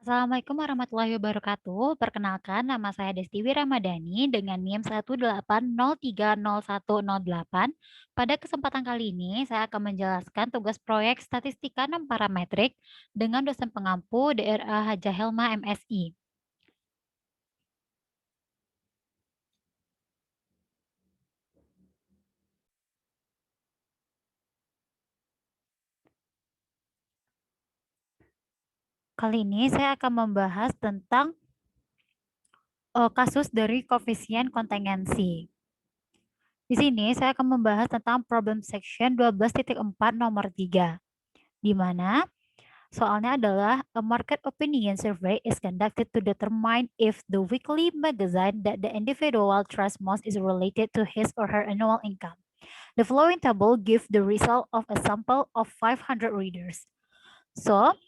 Assalamualaikum warahmatullahi wabarakatuh. Perkenalkan, nama saya Destiwi Ramadhani dengan NIM 180303108. Pada kesempatan kali ini, saya akan menjelaskan tugas proyek Statistika 6 Parametrik dengan dosen pengampu DRA Haja Helma MSI. Kali ini saya akan membahas tentang kasus dari koefisien kontingensi. Di sini saya akan membahas tentang problem section 12.4 nomor 3, di mana soalnya adalah a market opinion survey is conducted to determine if the weekly magazine that the individual trusts most is related to his or her annual income. The following table gives the result of a sample of 500 readers. So,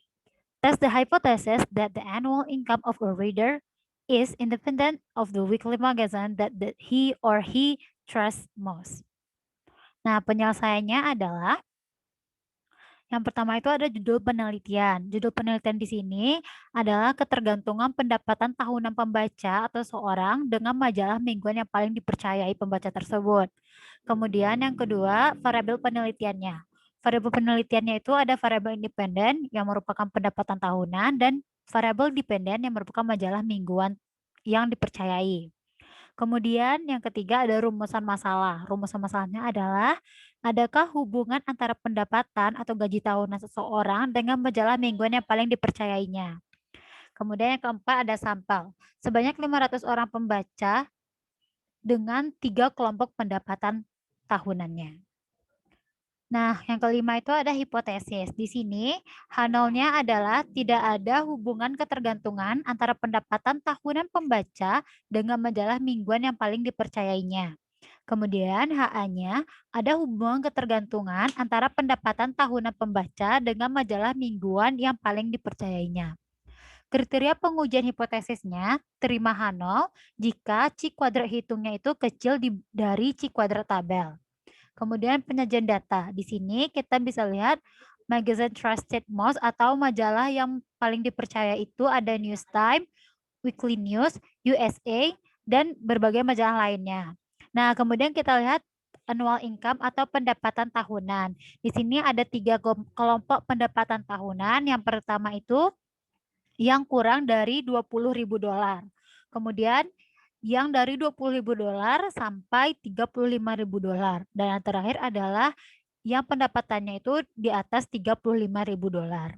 test the hypothesis that the annual income of a reader is independent of the weekly magazine that he or he trusts most. Nah, penyelesaiannya adalah yang pertama itu ada judul penelitian. Judul penelitian di sini adalah ketergantungan pendapatan tahunan pembaca atau seorang dengan majalah mingguan yang paling dipercayai pembaca tersebut. Kemudian yang kedua, variabel penelitiannya. Variabel penelitiannya itu ada variabel independen yang merupakan pendapatan tahunan dan variabel dependen yang merupakan majalah mingguan yang dipercayai. Kemudian yang ketiga ada rumusan masalah. Rumusan masalahnya adalah adakah hubungan antara pendapatan atau gaji tahunan seseorang dengan majalah mingguan yang paling dipercayainya. Kemudian yang keempat ada sampel. Sebanyak 500 orang pembaca dengan 3 kelompok pendapatan tahunannya. Nah, yang kelima itu ada hipotesis. Di sini, H0-nya adalah tidak ada hubungan ketergantungan antara pendapatan tahunan pembaca dengan majalah mingguan yang paling dipercayainya. Kemudian HA-nya ada hubungan ketergantungan antara pendapatan tahunan pembaca dengan majalah mingguan yang paling dipercayainya. Kriteria pengujian hipotesisnya terima H0 jika C kuadrat hitungnya itu kecil dari C kuadrat tabel. Kemudian penyajian data. Di sini kita bisa lihat magazine trusted most atau majalah yang paling dipercaya itu ada News Time, Weekly News, USA, dan berbagai majalah lainnya. Nah, kemudian kita lihat annual income atau pendapatan tahunan. Di sini ada 3 kelompok pendapatan tahunan. Yang pertama itu yang kurang dari $20.000. Kemudian yang dari $20.000 sampai $35.000. Dan yang terakhir adalah yang pendapatannya itu di atas $35.000.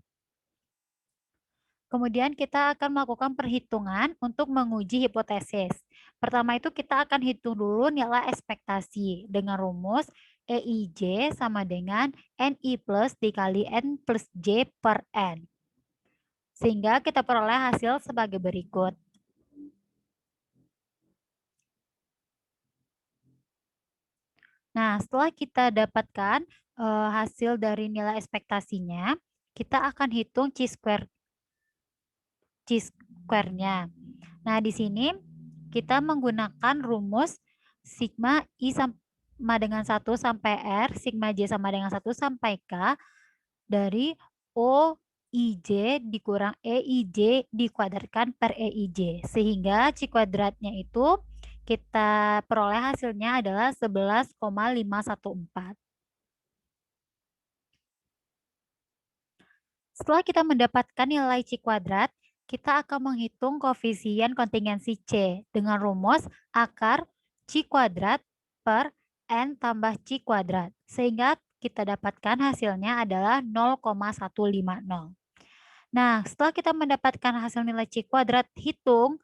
Kemudian kita akan melakukan perhitungan untuk menguji hipotesis. Pertama itu kita akan hitung dulu nilai ekspektasi dengan rumus EIJ sama dengan NI plus dikali N plus J per N. Sehingga kita peroleh hasil sebagai berikut. Nah, setelah kita dapatkan hasil dari nilai ekspektasinya, kita akan hitung C-square-nya. Nah, di sini kita menggunakan rumus sigma I sama dengan 1 sampai R, sigma J sama dengan 1 sampai K dari OIJ dikurang EIJ dikuadratkan per EIJ. Sehingga C kuadratnya itu kita peroleh hasilnya adalah 11,514. Setelah kita mendapatkan nilai C kuadrat, kita akan menghitung koefisien kontingensi C dengan rumus akar C kuadrat per N tambah C kuadrat. Sehingga kita dapatkan hasilnya adalah 0,150. Nah, setelah kita mendapatkan hasil nilai C kuadrat hitung,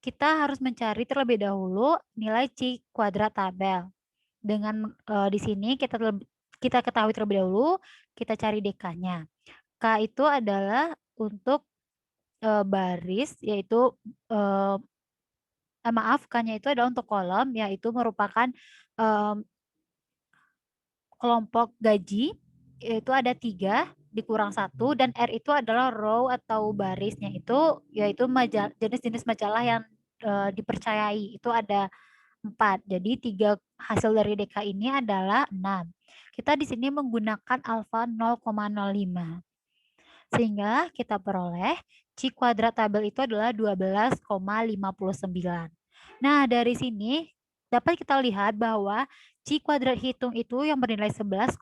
kita harus mencari terlebih dahulu nilai C kuadrat tabel. Dengan di sini kita ketahui terlebih dahulu, kita cari DK-nya. K itu adalah untuk baris, yaitu maaf, K-nya itu adalah untuk kolom, yaitu merupakan kelompok gaji, yaitu ada 3 dikurang 1, dan R itu adalah row atau barisnya itu, yaitu jenis-jenis majalah yang dipercayai, itu ada 4. Jadi 3 hasil dari DK ini adalah 6. Kita di sini menggunakan alfa 0,05. Sehingga kita peroleh C kuadrat tabel itu adalah 12,59. Nah, dari sini dapat kita lihat bahwa C kuadrat hitung itu yang bernilai 11,514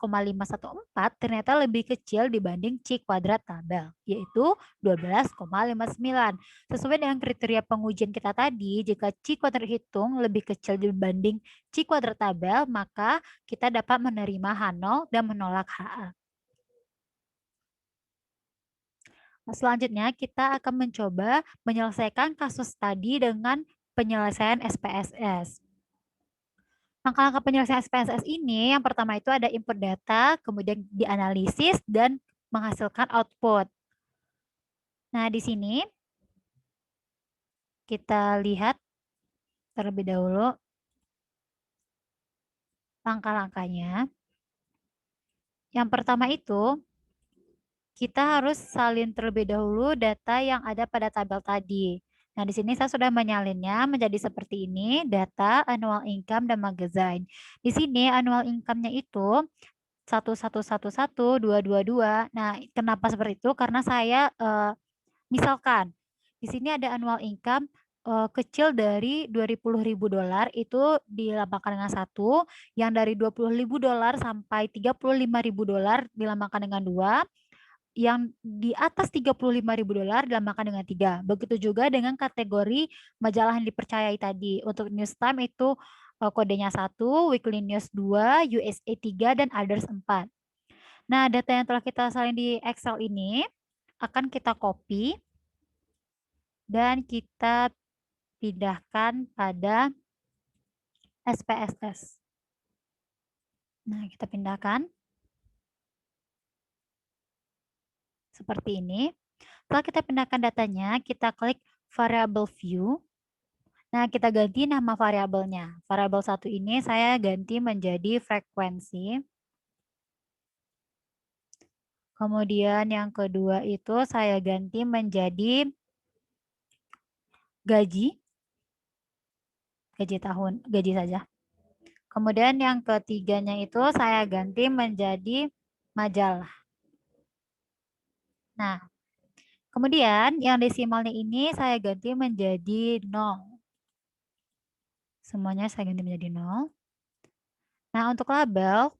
ternyata lebih kecil dibanding C kuadrat tabel, yaitu 12,59. Sesuai dengan kriteria pengujian kita tadi, jika C kuadrat hitung lebih kecil dibanding C kuadrat tabel, maka kita dapat menerima H0 dan menolak HA. Selanjutnya, kita akan mencoba menyelesaikan kasus tadi dengan penyelesaian SPSS. Langkah-langkah penyelesaian SPSS ini, yang pertama itu ada input data, kemudian dianalisis, dan menghasilkan output. Nah, di sini kita lihat terlebih dahulu langkah-langkahnya. Yang pertama itu, kita harus salin terlebih dahulu data yang ada pada tabel tadi. Nah, di sini saya sudah menyalinnya menjadi seperti ini, data, annual income, dan magazine. Di sini annual income-nya itu 1111, 222. Nah, kenapa seperti itu? Karena saya misalkan di sini ada annual income kecil dari $20.000 itu dilambangkan dengan 1, yang dari $20.000 sampai $35.000 dilambangkan dengan 2, yang di atas $35.000 dilambangkan dengan 3. Begitu juga dengan kategori majalah yang dipercayai tadi. Untuk News Time itu kodenya 1, Weekly News 2, USA 3, dan Others 4. Nah, data yang telah kita salin di Excel ini akan kita copy dan kita pindahkan pada SPSS. Nah, kita pindahkan seperti ini. Setelah kita pindahkan datanya, kita klik variable view. Nah, kita ganti nama variabelnya. Variabel 1 ini saya ganti menjadi frekuensi. Kemudian yang kedua itu saya ganti menjadi gaji. Gaji tahun, gaji saja. Kemudian yang ketiganya itu saya ganti menjadi majalah. Nah, kemudian yang desimalnya ini saya ganti menjadi 0. Semuanya saya ganti menjadi 0. Nah, untuk label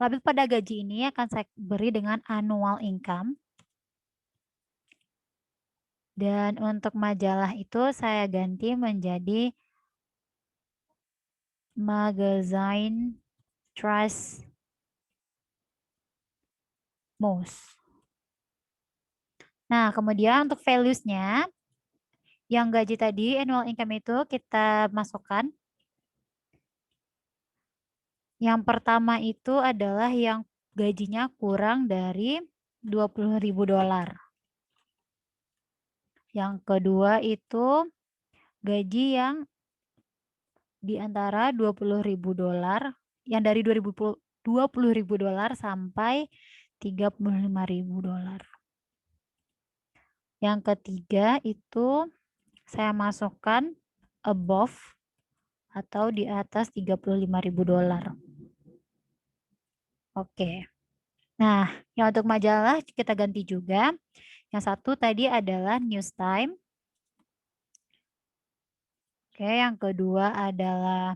pada gaji ini akan saya beri dengan annual income. Dan untuk majalah itu saya ganti menjadi magazine trust most. Nah, kemudian untuk values-nya, yang gaji tadi, annual income itu kita masukkan. Yang pertama itu adalah yang gajinya kurang dari $20.000. Yang kedua itu gaji yang di antara $20.000, yang dari $20.000 sampai $35.000. Yang ketiga itu saya masukkan above atau di atas $35.000. Oke. Nah, yang untuk majalah kita ganti juga. Yang satu tadi adalah News Time. Oke, yang kedua adalah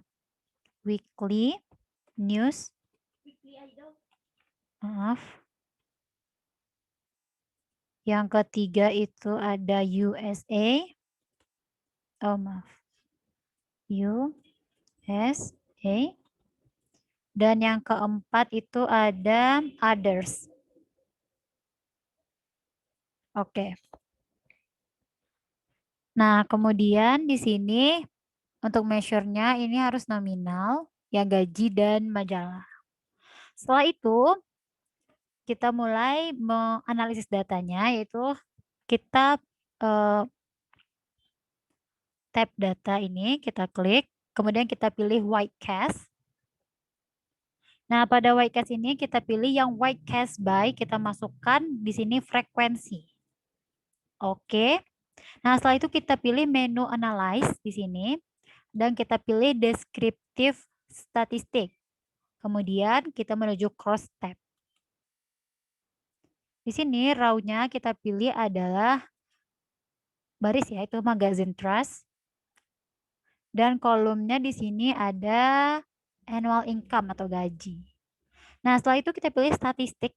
Weekly News. Maaf. Yang ketiga itu ada USA. Oh, maaf. USA. Dan yang keempat itu ada Others. Oke. Nah, kemudian di sini untuk measure-nya ini harus nominal, ya gaji dan majalah. Setelah itu, kita mulai menganalisis datanya, yaitu kita tab data ini, kita klik, kemudian kita pilih white cast. Nah, pada white cast ini kita pilih yang white cast by, kita masukkan di sini frekuensi. Oke. Nah, setelah itu kita pilih menu analyze di sini dan kita pilih descriptive statistik. Kemudian kita menuju cross tab. Di sini row-nya kita pilih adalah baris ya, itu magazine trust. Dan kolomnya di sini ada annual income atau gaji. Nah, setelah itu kita pilih statistik.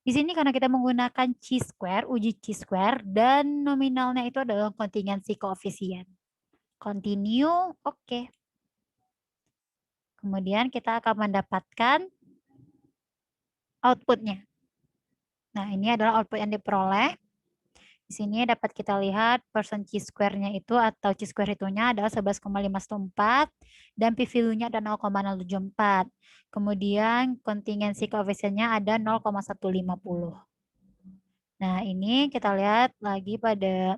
Di sini karena kita menggunakan chi-square, uji chi-square, dan nominalnya itu adalah kontingensi koefisien. Continue, oke. Kemudian kita akan mendapatkan outputnya. Nah, ini adalah output yang diperoleh. Di sini dapat kita lihat persen chi-square-nya itu atau chi-square itunya adalah 11,514 dan p-value-nya ada 0,074. Kemudian kontingensi koefisiennya ada 0,150. Nah, ini kita lihat lagi pada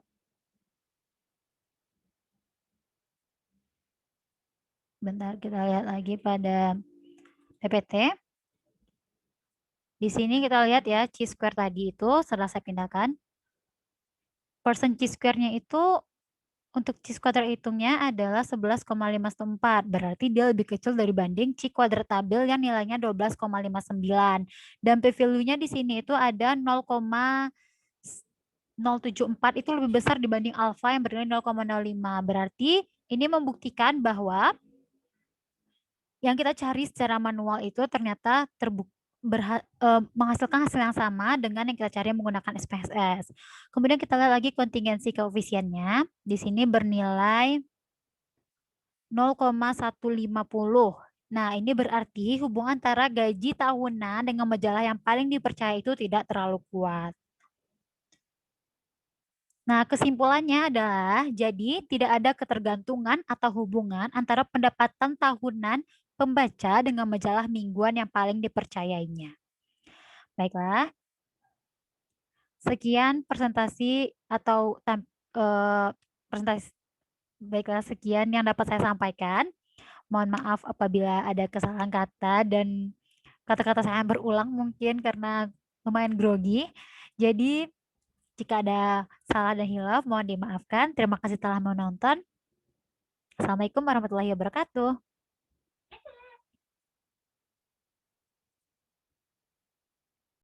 bentar, kita lihat lagi pada PPT. Di sini kita lihat ya, chi-square tadi itu setelah saya pindahkan. Persen chi-square-nya itu untuk chi kuadrat hitungnya adalah 11,514. Berarti dia lebih kecil dibanding chi kuadrat tabel yang nilainya 12,59. Dan p-value-nya di sini itu ada 0,074, itu lebih besar dibanding alfa yang bernilai 0,05. Berarti ini membuktikan bahwa yang kita cari secara manual itu ternyata menghasilkan hasil yang sama dengan yang kita cari menggunakan SPSS. Kemudian kita lihat lagi kontingensi koefisiennya. Di sini bernilai 0,150. Nah, ini berarti hubungan antara gaji tahunan dengan majalah yang paling dipercaya itu tidak terlalu kuat. Nah, kesimpulannya adalah jadi tidak ada ketergantungan atau hubungan antara pendapatan tahunan pembaca dengan majalah mingguan yang paling dipercayainya. Baiklah, sekian presentasi atau presentasi. Baiklah, sekian yang dapat saya sampaikan. Mohon maaf apabila ada kesalahan kata dan kata-kata saya berulang mungkin karena lumayan grogi. Jadi jika ada salah dan hilaf mohon dimaafkan. Terima kasih telah menonton. Assalamualaikum warahmatullahi wabarakatuh.